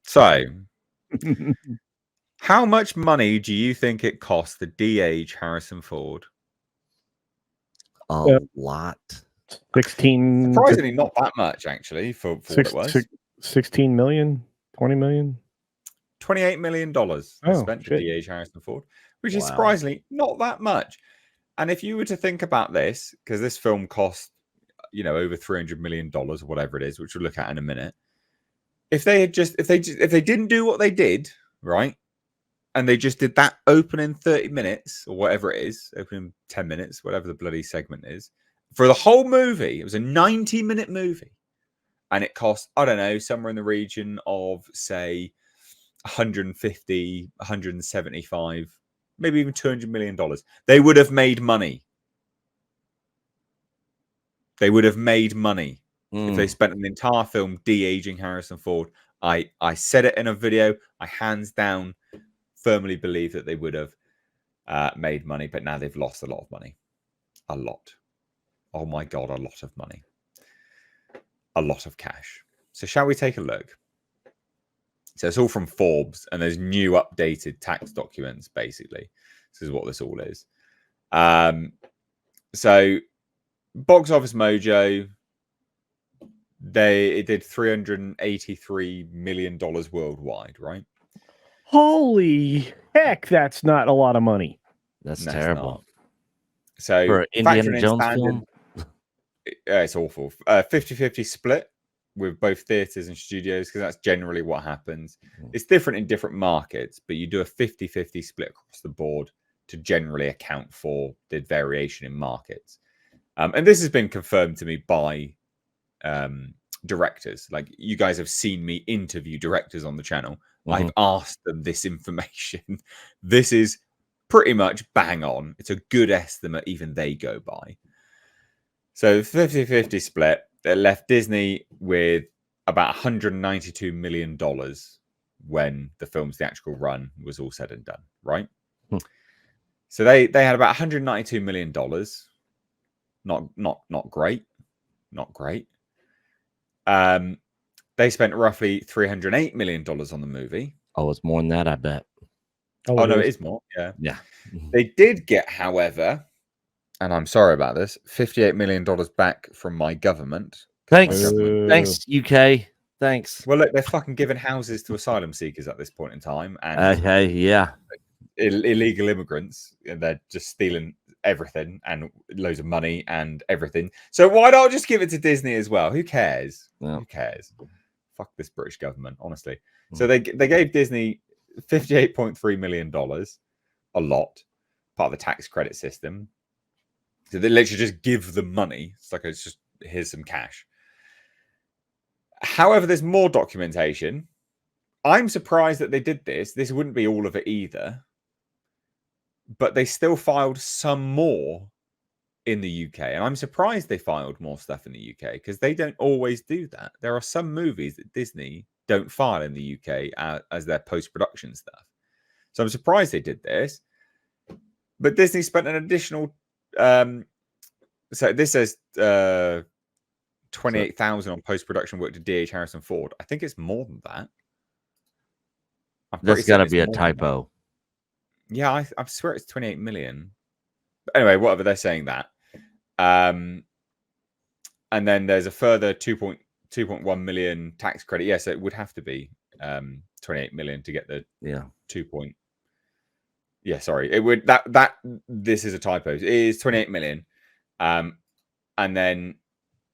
So, how much money do you think it cost to de-age Harrison Ford? A lot. 16. Surprisingly, not that much actually for what it was. 16 million, 20 million. $28 million spent to de-age Harrison Ford, which is surprisingly not that much. And if you were to think about this, because this film cost, over $300 million or whatever it is, which we'll look at in a minute. If they didn't do what they did, right, and they just did that opening 30 minutes or whatever it is, opening 10 minutes, whatever the bloody segment is, for the whole movie, it was a 90-minute movie, and it cost, I don't know, somewhere in the region of, say, 150, 175, maybe even $200 million. They would have made money. They would have made money if they spent an entire film de-aging Harrison Ford. I said it in a video. I hands down firmly believe that they would have made money, but now they've lost a lot of money. A lot. Oh my God, a lot of money. A lot of cash. So shall we take a look? So it's all from Forbes, and there's new updated tax documents, basically. This is what this all is. So Box Office Mojo, it did $383 million worldwide, right? Holy heck, that's not a lot of money. That's terrible. Not. So for an Indiana Jones film, it's awful. 50-50 split with both theaters and studios, because that's generally what happens. It's different in different markets, but you do a 50-50 split across the board to generally account for the variation in markets. And this has been confirmed to me by directors. Like, you guys have seen me interview directors on the channel. I've asked them this information. This is pretty much bang on. It's a good estimate even they go by. So 50-50 split, that left Disney with about $192 million when the film's theatrical run was all said and done, right? So they had about $192 million. Not great. Not great. They spent roughly $308 million on the movie. Oh, it's more than that, I bet. Oh no, it is more. Yeah. They did get, however, and I'm sorry about this, $58 million back from my government. Thanks, UK. Thanks. Well, look, they're fucking giving houses to asylum seekers at this point in time, and illegal immigrants. And they're just stealing everything and loads of money and everything. So why not just give it to Disney as well? Who cares? Yeah. Who cares? Fuck this British government, honestly. So they gave Disney $58.3 million, a lot, part of the tax credit system. So they literally just give them money. It's like, it's just, here's some cash. However, there's more documentation. I'm surprised that they did this. This wouldn't be all of it either. But they still filed some more in the UK. And I'm surprised they filed more stuff in the UK, because they don't always do that. There are some movies that Disney don't file in the UK as their post-production stuff. So I'm surprised they did this. But Disney spent an additional... so this says 28,000 on post-production work to D.H. Harrison Ford. I think it's more than that. That's got to be a typo. Yeah, I swear it's 28 million. But anyway, whatever, they're saying that. And then there's a further 2.1 million tax credit. Yes, it would have to be 28 million to get the 2. Yeah, sorry. It would that this is a typo. It is 28 million. And then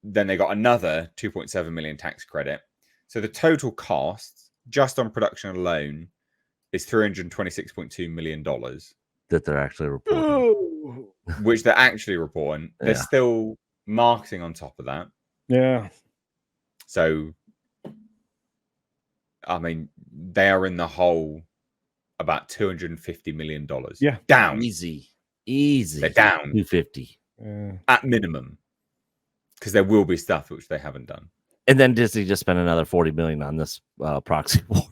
they got another 2.7 million tax credit. So the total cost just on production alone is $326.2 million that they're actually reporting. Which they're actually reporting. They're still marketing on top of that. Yeah. So, I mean, they are in the hole about $250 million. Yeah. Down. Easy. They're down. 250. At minimum. Because there will be stuff which they haven't done. And then Disney just spent another $40 million on this proxy war.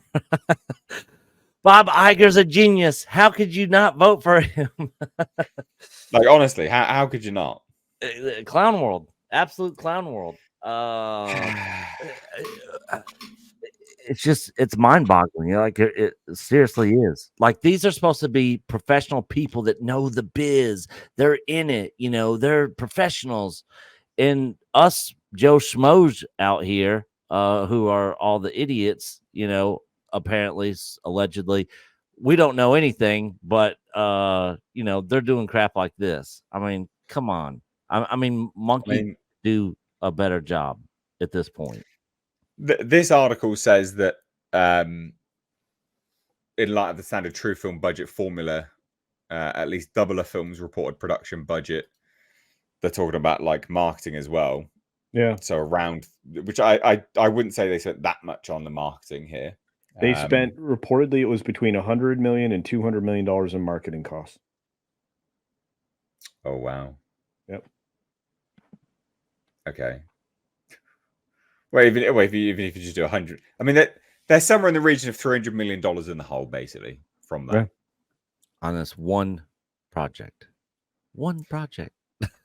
Bob Iger's a genius. How could you not vote for him? Like, honestly, how could you not? Clown world. Absolute clown world. it's mind-boggling. Like it seriously is. Like these are supposed to be professional people that know the biz. They're in it, they're professionals. And us Joe Schmoes out here, who are all the idiots, apparently, allegedly, we don't know anything, but they're doing crap like this. I mean, come on. I mean, Monkey do a better job at this point. This article says that in light of the standard true film budget formula, at least double a film's reported production budget. They're talking about like marketing as well. Yeah. So around, which I wouldn't say they spent that much on the marketing here. They spent, reportedly, it was between $100 million and $200 million in marketing costs. Oh, wow. Yep. Okay. Well, even if you just do 100, I mean, they're somewhere in the region of $300 million in the hole, basically, from that. Yeah. On this one project. One project.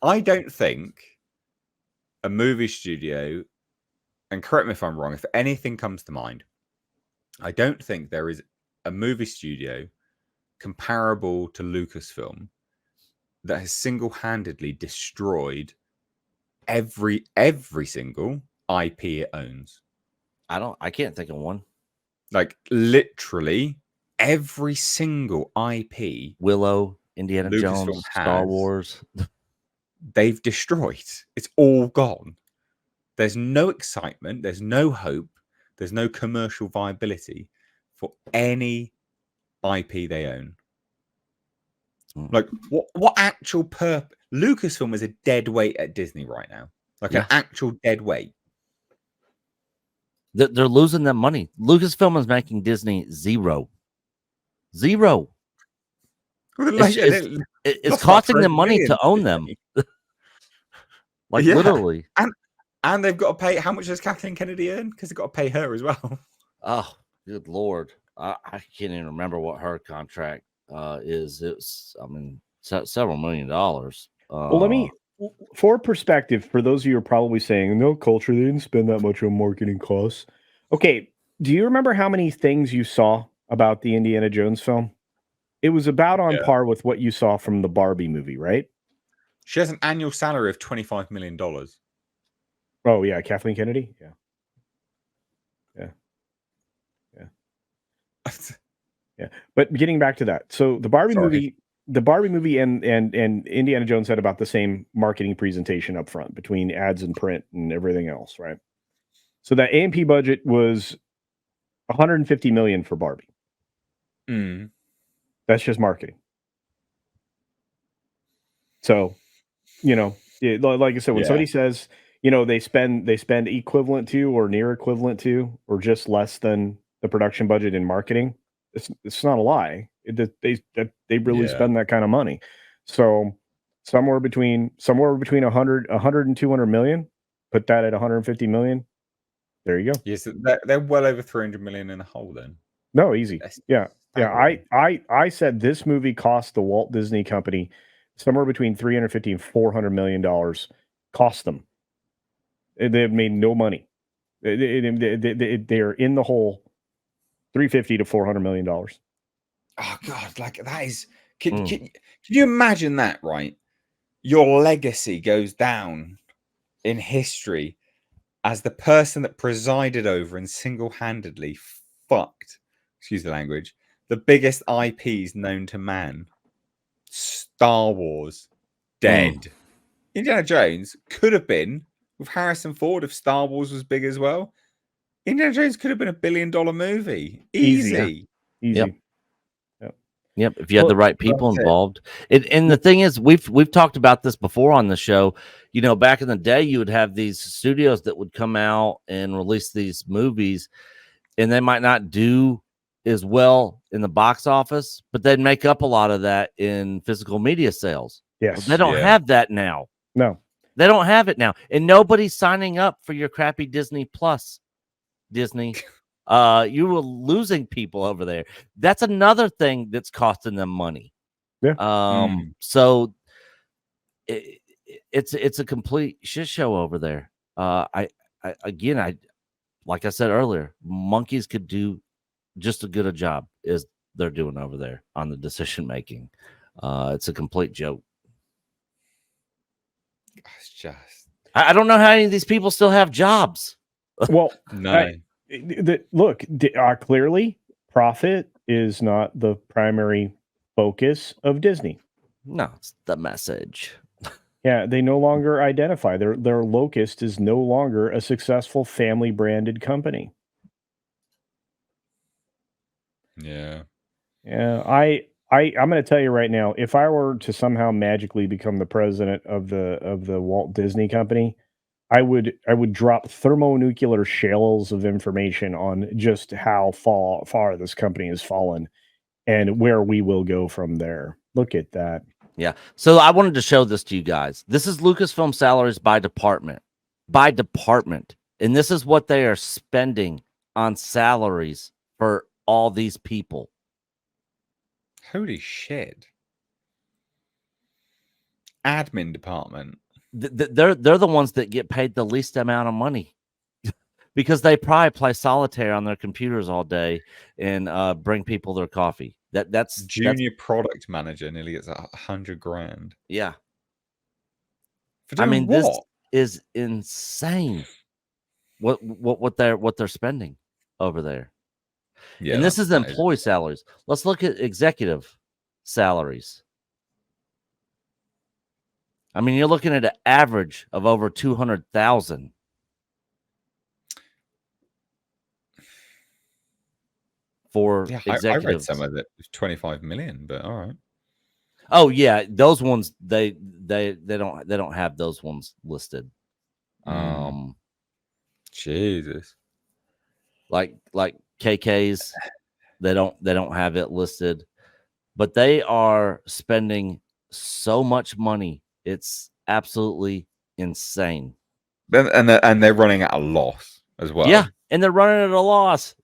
I don't think a movie studio, and correct me if I'm wrong, if anything comes to mind, I don't think there is a movie studio comparable to Lucasfilm that has single-handedly destroyed every single IP it owns. I can't think of one. Like literally every single IP, Willow, Indiana Lucasfilm Jones, Star Wars, they've destroyed. It's all gone. There's no excitement. There's no hope. There's no commercial viability for any IP they own. Like what actual purpose? Lucasfilm is a dead weight at Disney right now. Like an actual dead weight. They're losing that money. Lucasfilm is making Disney zero. It's costing them money to own them. Literally. And they've got to pay. How much does Kathleen Kennedy earn? Because they've got to pay her as well. Oh, good Lord. I can't even remember what her contract is. It's, several $1 million. Well, let me, for perspective, for those of you who are probably saying, no, culture, they didn't spend that much on marketing costs. Okay, do you remember how many things you saw about the Indiana Jones film? It was about on par with what you saw from the Barbie movie, right? She has an annual salary of $25 million. Oh, yeah, Kathleen Kennedy? Yeah. Yeah. But getting back to that. So the Barbie movie and Indiana Jones had about the same marketing presentation up front between ads and print and everything else, right? So that A&P budget was $150 million for Barbie. That's just marketing. So, like I said, when somebody says, they spend equivalent to or near equivalent to or just less than the production budget in marketing, it's not a lie. They really spend that kind of money. So somewhere between 100 and 200 million, put that at 150 million. There you go. Yes, they're well over 300 million in a hole then. No, easy. Yeah. I said this movie cost the Walt Disney Company somewhere between $350 and $400 million. Cost them. They've made no money. They're in the hole. $350 to $400 million. Oh God! Like that is. Can you imagine that? Right, your legacy goes down in history as the person that presided over and single-handedly fucked, excuse the language, the biggest IPs known to man. Star Wars, dead. Indiana Jones could have been with Harrison Ford if Star Wars was big as well. Indiana Jones could have been $1 billion movie. Easy. Easy. Yep. If you had the right people involved. And the thing is, we've talked about this before on the show. Back in the day, you would have these studios that would come out and release these movies, and they might not do as well in the box office, but they'd make up a lot of that in physical media sales. Yes. Well, they don't have that now. No. They don't have it now. And nobody's signing up for your crappy Disney Plus. Disney, you were losing people over there. That's another thing that's costing them money. Yeah. So it's a complete shit show over there. I like I said earlier, monkeys could do just as good a job as they're doing over there on the decision making. It's a complete joke. It's just. I don't know how any of these people still have jobs. Well, no. Look, clearly profit is not the primary focus of Disney. No, it's the message. Yeah, they no longer identify. Their locust is no longer a successful family branded company. Yeah. Yeah, I'm going to tell you right now, if I were to somehow magically become the president of the Walt Disney Company, I would drop thermonuclear shells of information on just how far this company has fallen and where we will go from there. Look at that. Yeah. So I wanted to show this to you guys. This is Lucasfilm salaries by department. And this is what they are spending on salaries for all these people. Holy shit. Admin department. They're the ones that get paid the least amount of money because they probably play solitaire on their computers all day and bring people their coffee. That's junior product manager nearly gets $100,000. Yeah. I mean, this is insane. What they're spending over there. Yeah, and this is employee salaries. Let's look at executive salaries. I mean, you're looking at an average of over 200,000. For executives. I read some of it. It's 25 million, but all right. Oh yeah, those ones they don't have those ones listed. Jesus. Like KK's, they don't have it listed, but they are spending so much money. It's absolutely insane. And they're running at a loss as well. Yeah, and they're running at a loss.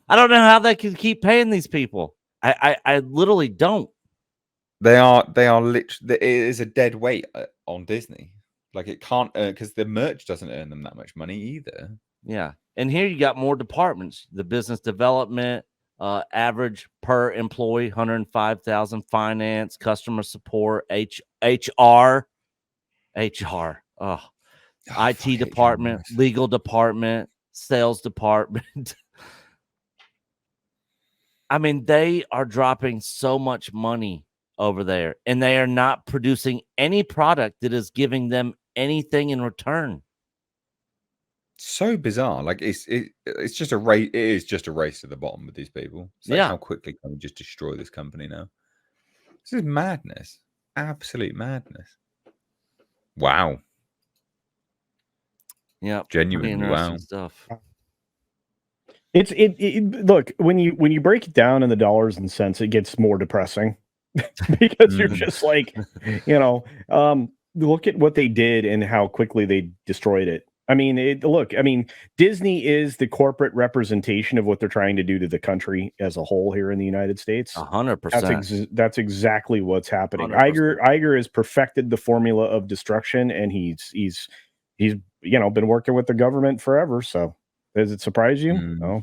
I don't know how they can keep paying these people. I literally don't. They are literally. It is a dead weight on Disney. Like it can't because the merch doesn't earn them that much money either. Yeah, and here you got more departments. The business development, average per employee, 105,000. Finance, customer support, HR. Oh, IT department, HR. Legal department, sales department. I mean, they are dropping so much money over there, and they are not producing any product that is giving them anything in return. So bizarre. Like it's just a race. It is just a race to the bottom with these people. It's like how quickly can we just destroy this company now? This is madness. Absolute madness. Wow. Yeah. Genuinely wow stuff. It's look, when you break it down in the dollars and cents, it gets more depressing because you're just like, look at what they did and how quickly they destroyed it. I mean, Disney is the corporate representation of what they're trying to do to the country as a whole here in the United States. 100%. That's exactly what's happening. 100%. Iger has perfected the formula of destruction, and he's been working with the government forever. So does it surprise you? No.